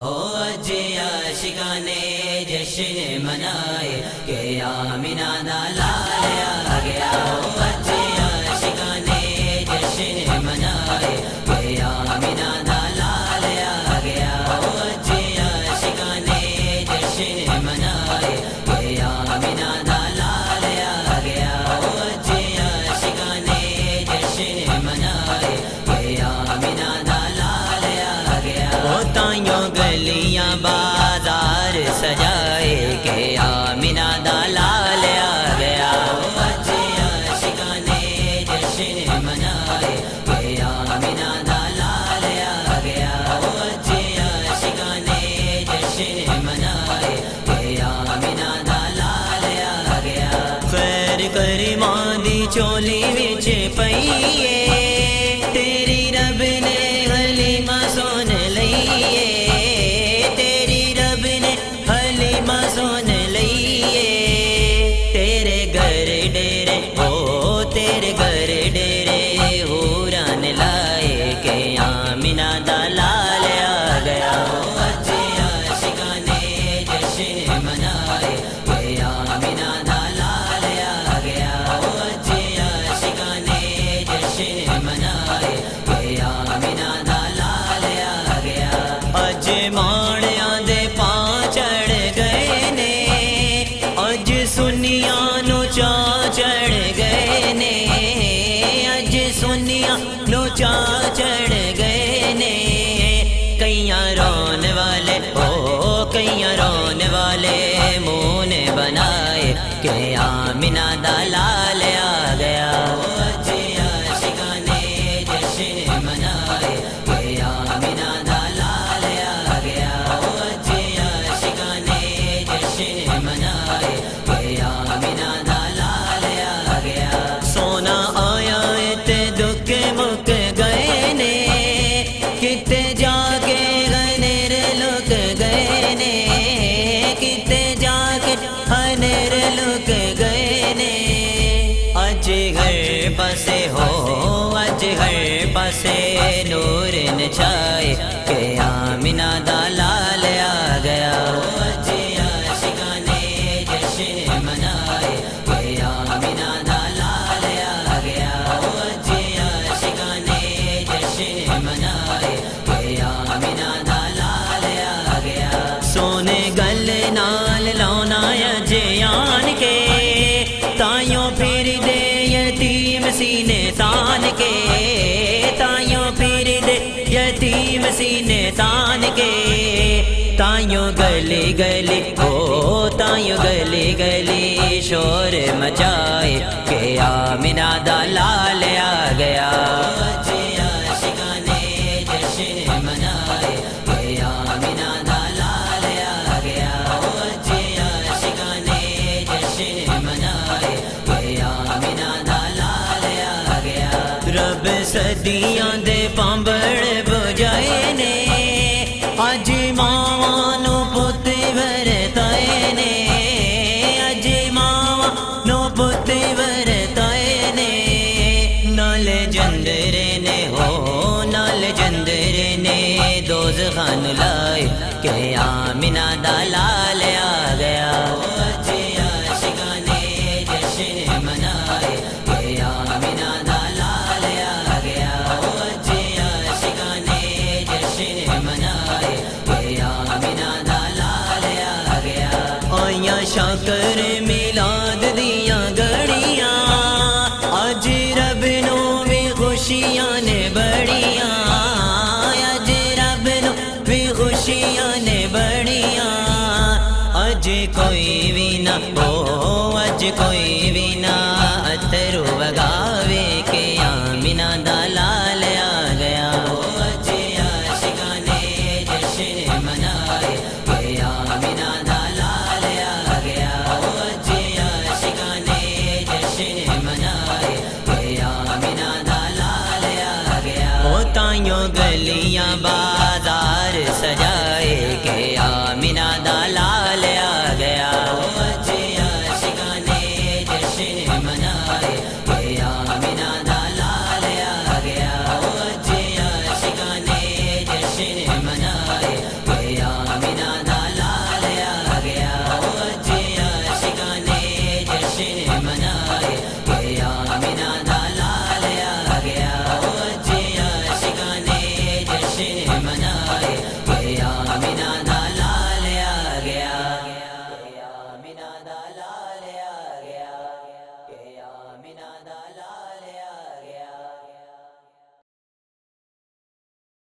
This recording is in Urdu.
آج عاشقانے جشن منائے کہ آمینہ دا لال آ گیا۔ آج عاشقانے جشن منائے کہ آمینہ دا لال آ گیا۔ آج عاشقانے جشن منائے کہ آمینہ دا لال آ گیا۔ آج عاشقانے جشن منائے کہ آمینہ دا لال آ گیا۔ تائیوں گلیاں بازار سجائے کہ آمینہ دا لال آ گیا۔ آج عاشقانے جشن منائے کہ آمینہ دا لال آ گیا۔ آج عاشقانے جشن منائے کہ آمینہ دا لال آ گیا۔ خیر کریماں دی چولی وچ پئیے تیری رب نے حلیمہ سن لئیے، تیری رب نے حلیمہ سن لئیے۔ تیرے گھر ڈیرے او تیرے گھر ڈیرے حوران لائے کہ آمینہ دا لال آ گیا۔ آج عاشقانے جشن منائے کہ آمینہ دا لال آ گیا۔ آج عاشقانے جشن منائے کہ آمینہ دا لال آ گیا۔ اج ماڑیاں دے پاں چڑھ گئے نے، اج سنیاں نو چا چڑھ گئے نے، اج سنیاں نو چا چڑھ گئے نے۔ کئیاں رون والے او کئیاں رون والے منہ نے بنائے کہ آمینہ دا لال آ گیا۔ آج عاشقانے جشن منائے کہ آمینہ دا لال آ گیا۔ آج عاشقانے جشن منائے کہ آمینہ دا لال آ گیا۔ سونا آیا تے دکھ مک گئے نے، کتے جا کے غنیر لک گئے نے، کتے جا کے غنیر لک گئے نے۔ اج گھر پاسے ہو اج گھر پاسے نور نچھائے کہ آمینہ دا لال آ گیا۔ آج عاشقانے جشن منائے کہ آمینہ دا لال آ گیا۔ آج عاشقانے جشن منائے کہ آمینہ دا لال آ گیا۔ سونے گل نال لاؤنا اج آن کے، تائیوں پھر دے یتیم سینے تان کے، تائیوں پھر دے یتیم سینے تان کے۔ تائیوں گلی گلی او تائیوں گلی گلی شور مچائے کہ آمینہ دا لال آ گیا۔ آج عاشقانے جشن منائے کہ آمینہ دا لال آ گیا۔ آج عاشقانے جشن منائے کہ آمینہ دا لال آ گیا۔ رب صدیاں دے پامبڑ بجائے نے، اج ماواں نو پت ورتائے نے، اج ماواں نو پت ورتائے نے۔ نال جندرے نے ہو نال جندرے نے دوزخاں نو لائے کہ آمینہ دا لال آ گیا۔ آج عاشقانے جشن منائے کہ آمینہ دا لال آ گیا۔ آج عاشقانے جشن منائے کہ آمینہ دا لال آ گیا۔ آئیاں شاکر میلاد دیاں گھڑیاں، اج رب نو بھی خوشیاں نے بڑیاں، اج رب نو بھی خوشیاں نے بڑیاں۔ اج کوئی بھی نہ ہو اج کوئی